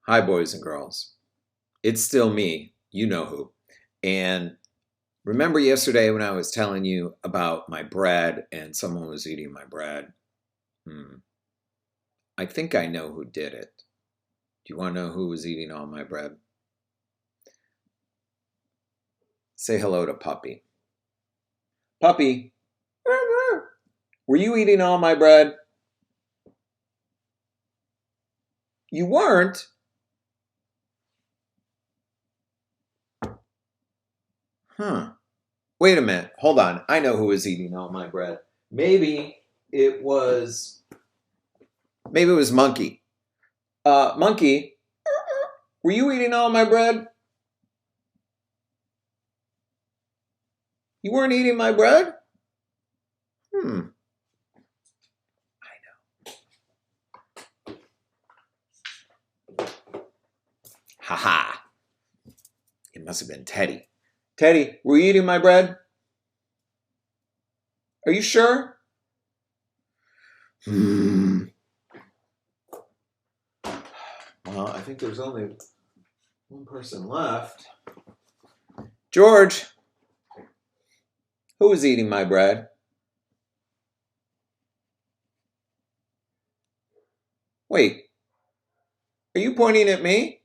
Hi, boys and girls. It's still me, you know who. And remember yesterday when I was telling you about my bread and someone was eating my bread? Hmm. I think I know who did it. Do you want to know who was eating all my bread? Say hello to Puppy. Puppy, were you eating all my bread? You weren't? Huh. Wait a minute. Hold on. I know who was eating all my bread. Maybe it was Monkey. Monkey, were you eating all my bread? You weren't eating my bread? Hmm. Ha ha. It must have been Teddy. Teddy, were you eating my bread? Are you sure? Hmm. Well, I think there's only one person left. George, who was eating my bread? Wait, are you pointing at me?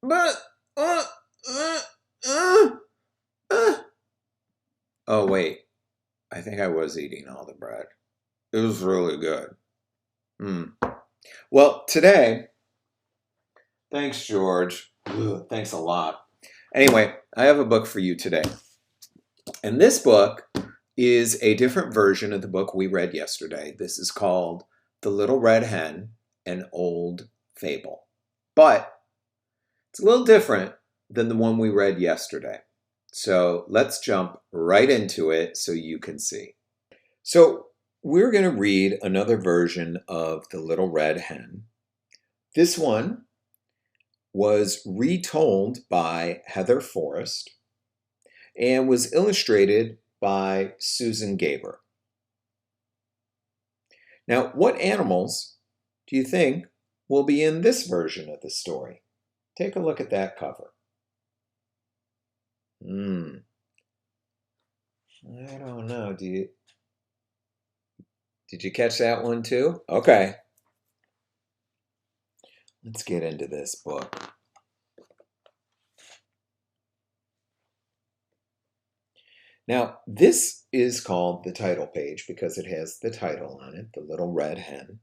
But, uh, uh, uh. Oh, wait. I think I was eating all the bread. It was really good. Hmm. Well, today, thanks, George. Ugh, thanks a lot. Anyway, I have a book for you today. And this book is a different version of the book we read yesterday. This is called The Little Red Hen, an Old Fable. But it's a little different than the one we read yesterday. So let's jump right into it so you can see. So we're going to read another version of The Little Red Hen. This one was retold by Heather Forrest and was illustrated by Susan Gaber. Now, what animals do you think will be in this version of the story? Take a look at that cover. I don't know. Did you catch that one too? Okay. Let's get into this book. Now, this is called the title page because it has the title on it, The Little Red Hen.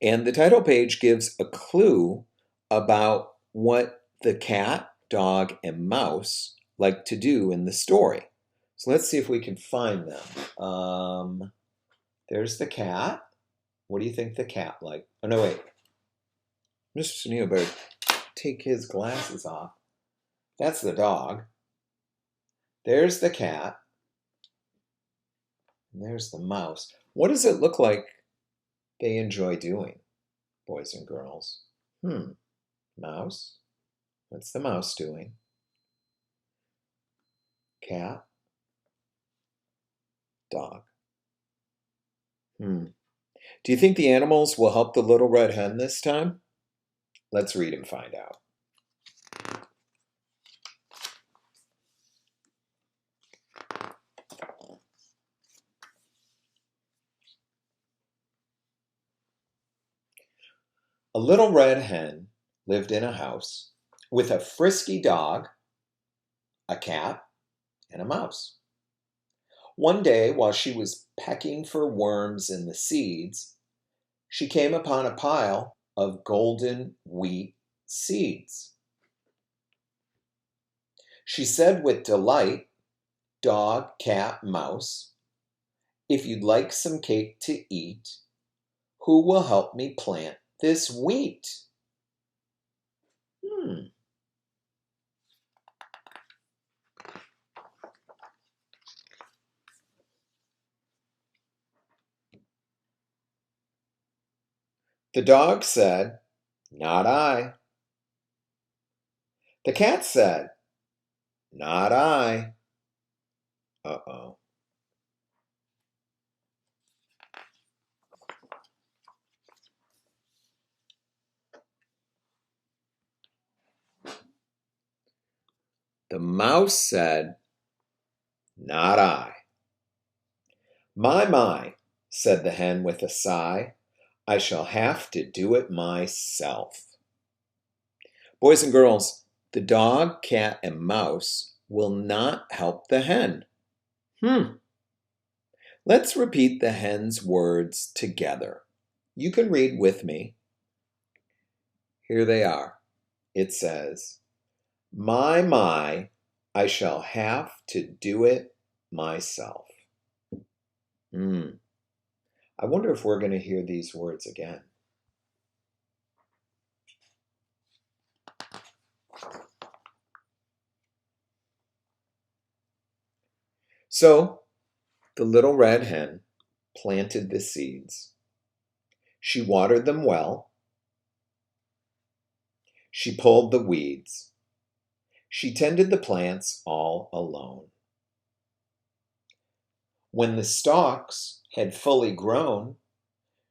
And the title page gives a clue about what the cat, dog, and mouse like to do in the story. So let's see if we can find them. There's the cat. What do you think the cat like? Oh, no, wait. Mr. Sunil better take his glasses off. That's the dog. There's the cat. And there's the mouse. What does it look like they enjoy doing, boys and girls? Mouse? What's the mouse doing? Cat? Dog? Do you think the animals will help the little red hen this time? Let's read and find out. A little red hen lived in a house with a frisky dog, a cat, and a mouse. One day, while she was pecking for worms in the seeds, she came upon a pile of golden wheat seeds. She said with delight, "Dog, cat, mouse, if you'd like some cake to eat, who will help me plant this wheat?" The dog said, "Not I." The cat said, "Not I." Uh-oh. The mouse said, "Not I." My," said the hen with a sigh. "I shall have to do it myself." Boys and girls, the dog, cat, and mouse will not help the hen. Let's repeat the hen's words together. You can read with me. Here they are. It says, my, I shall have to do it myself. I wonder if we're going to hear these words again. So, the little red hen planted the seeds. She watered them well. She pulled the weeds. She tended the plants all alone. When the stalks had fully grown,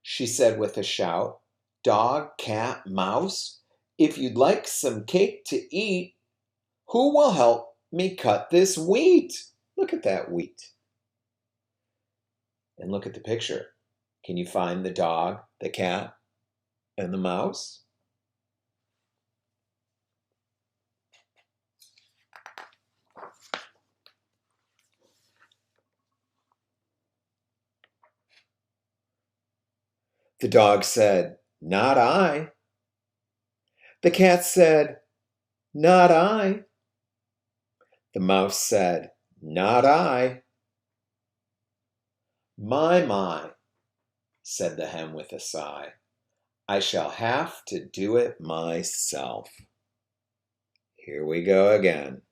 she said with a shout, "Dog, cat, mouse, if you'd like some cake to eat, who will help me cut this wheat?" Look at that wheat. And look at the picture. Can you find the dog, the cat, and the mouse? The dog said, "Not I." The cat said, "Not I." The mouse said, "Not I." My, said the hen with a sigh. "I shall have to do it myself." Here we go again.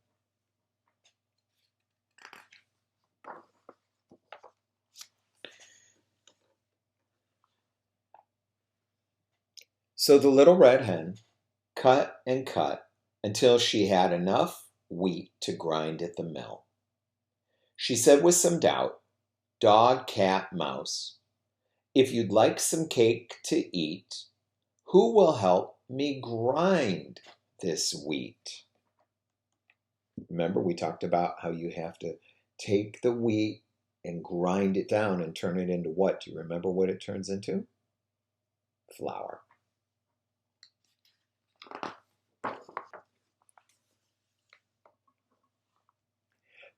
So the little red hen cut and cut until she had enough wheat to grind at the mill. She said with some doubt, "Dog, cat, mouse, if you'd like some cake to eat, who will help me grind this wheat?" Remember, we talked about how you have to take the wheat and grind it down and turn it into what? Do you remember what it turns into? Flour.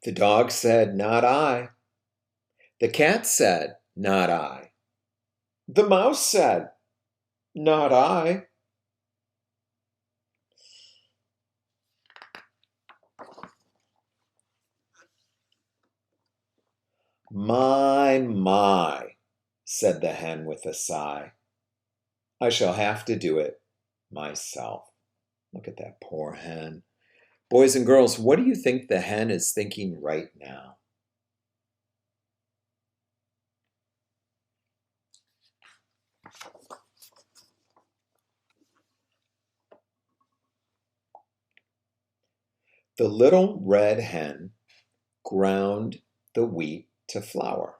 The dog said, "Not I." The cat said, "Not I." The mouse said, "Not I." My, said the hen with a sigh. "I shall have to do it myself." Look at that poor hen. Boys and girls, what do you think the hen is thinking right now? The little red hen ground the wheat to flour.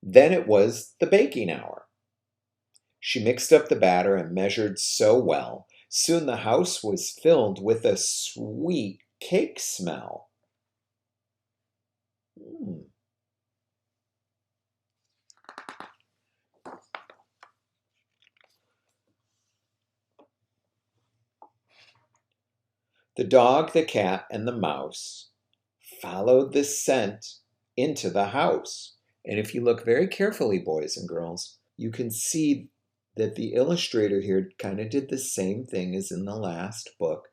Then it was the baking hour. She mixed up the batter and measured so well. Soon the house was filled with a sweet cake smell. The dog, the cat, and the mouse followed the scent into the house. And if you look very carefully, boys and girls, you can see that the illustrator here kind of did the same thing as in the last book.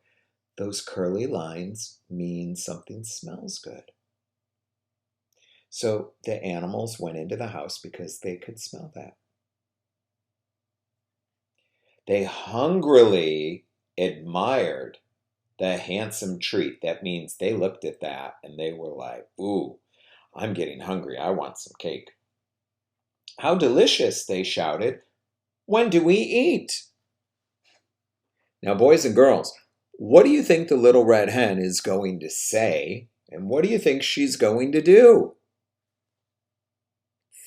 Those curly lines mean something smells good. So the animals went into the house because they could smell that. They hungrily admired the handsome treat. That means they looked at that and they were like, "Ooh, I'm getting hungry. I want some cake." "How delicious," they shouted. "When do we eat?" Now, boys and girls, what do you think the little red hen is going to say? And what do you think she's going to do?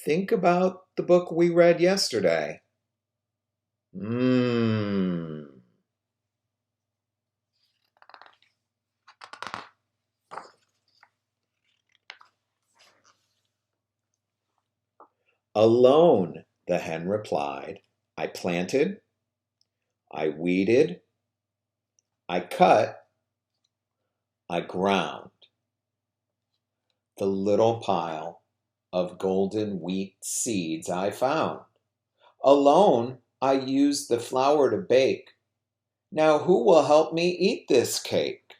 Think about the book we read yesterday. Alone, the hen replied. I planted, I weeded, I cut, I ground the little pile of golden wheat seeds I found. Alone, I used the flour to bake. Now who will help me eat this cake?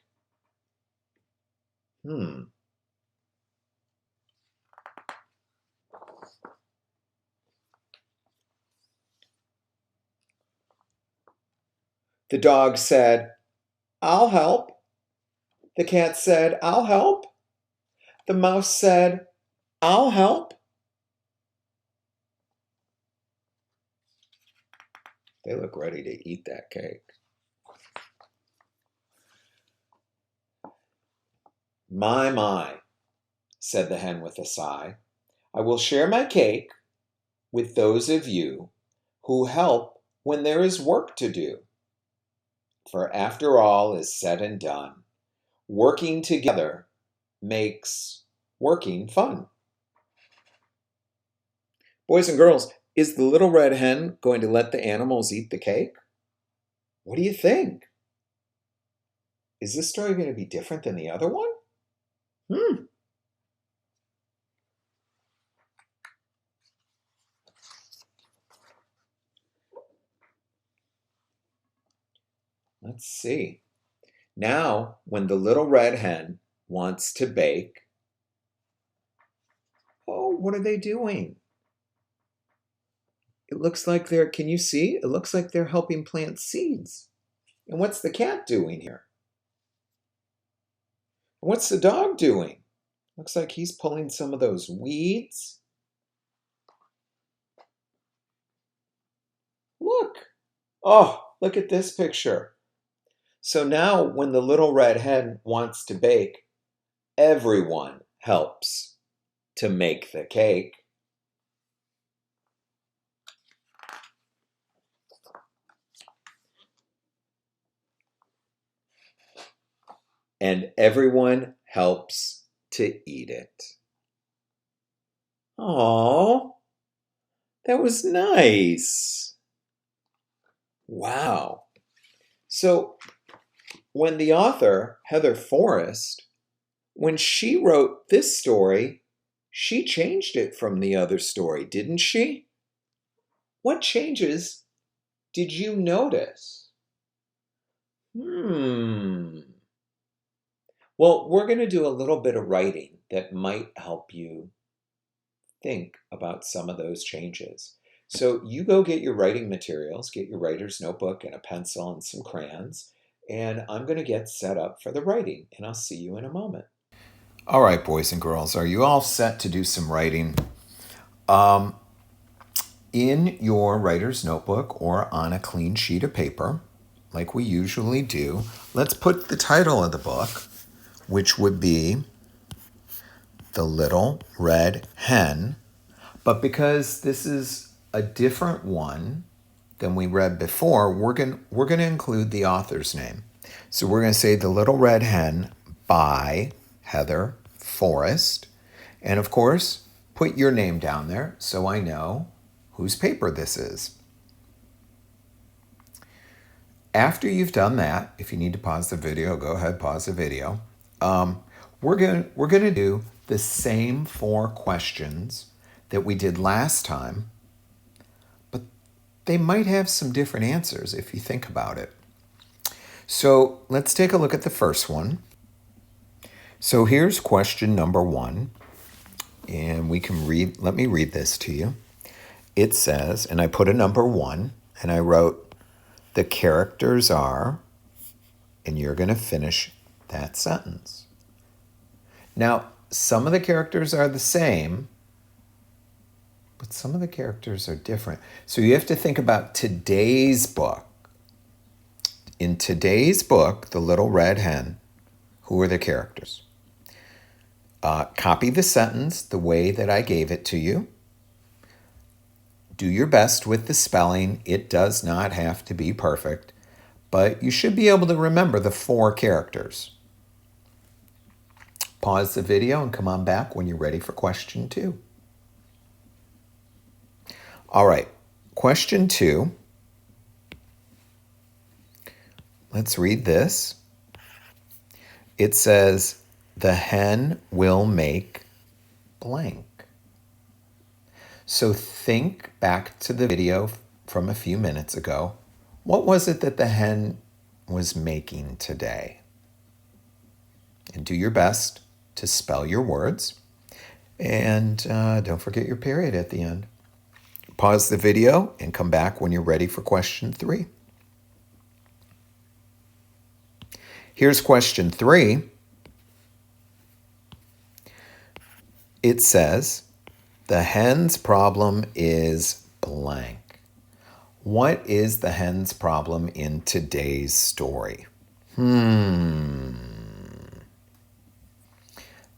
The dog said, I'll help. The cat said, I'll help. The mouse said, I'll help. They look ready to eat that cake. My, said the hen with a sigh. I will share my cake with those of you who help when there is work to do. For after all is said and done, working together makes working fun. Boys and girls, is the little red hen going to let the animals eat the cake? What do you think? Is this story going to be different than the other one? Let's see. Now, when the little red hen wants to bake, oh, what are they doing? It looks like can you see? It looks like they're helping plant seeds. And what's the cat doing here? What's the dog doing? Looks like he's pulling some of those weeds. Look. Oh, look at this picture. So now when the little red hen wants to bake, everyone helps to make the cake. And everyone helps to eat it. Oh, that was nice. Wow. So when the author, Heather Forrest, when she wrote this story, she changed it from the other story, didn't she? What changes did you notice? Well, we're going to do a little bit of writing that might help you think about some of those changes. So you go get your writing materials, get your writer's notebook and a pencil and some crayons, and I'm going to get set up for the writing, and I'll see you in a moment. All right, boys and girls, are you all set to do some writing? In your writer's notebook or on a clean sheet of paper, like we usually do, let's put the title of the book, which would be The Little Red Hen. But because this is a different one than we read before, we're going to include the author's name. So we're going to say The Little Red Hen by Heather Forrest. And of course, put your name down there so I know whose paper this is. After you've done that, if you need to pause the video, go ahead, pause the video. We're going to do the same 4 questions that we did last time, but they might have some different answers if you think about it. So let's take a look at the first one. So here's question number 1, and we can let me read this to you. It says, and I put a number 1, and I wrote, the characters are, and you're going to finish that sentence. Now, some of the characters are the same, but some of the characters are different. So you have to think about today's book. In today's book, The Little Red Hen, who are the characters? Copy the sentence the way that I gave it to you. Do your best with the spelling. It does not have to be perfect, but you should be able to remember the 4 characters. Pause the video and come on back when you're ready for question 2. All right. Question 2. Let's read this. It says, the hen will make blank. So think back to the video from a few minutes ago. What was it that the hen was making today? And do your best to spell your words. And don't forget your period at the end. Pause the video and come back when you're ready for question 3. Here's question 3. It says, the hen's problem is blank. What is the hen's problem in today's story?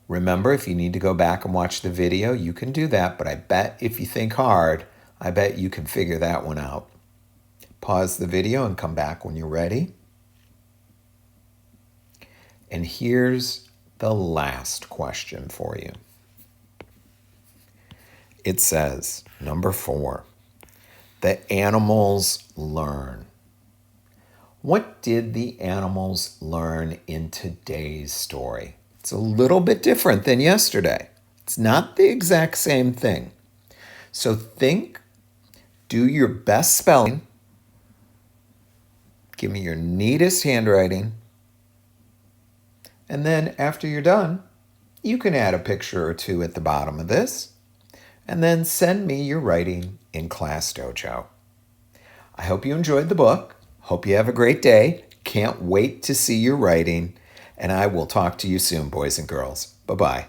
Remember, if you need to go back and watch the video, you can do that, but I bet if you think hard, I bet you can figure that one out. Pause the video and come back when you're ready. And here's the last question for you. It says, number 4, the animals learn. What did the animals learn in today's story? It's a little bit different than yesterday. It's not the exact same thing. So think, do your best spelling, give me your neatest handwriting, and then after you're done, you can add a picture or 2 at the bottom of this, and then send me your writing in Class Dojo. I hope you enjoyed the book. Hope you have a great day. Can't wait to see your writing. And I will talk to you soon, boys and girls. Bye-bye.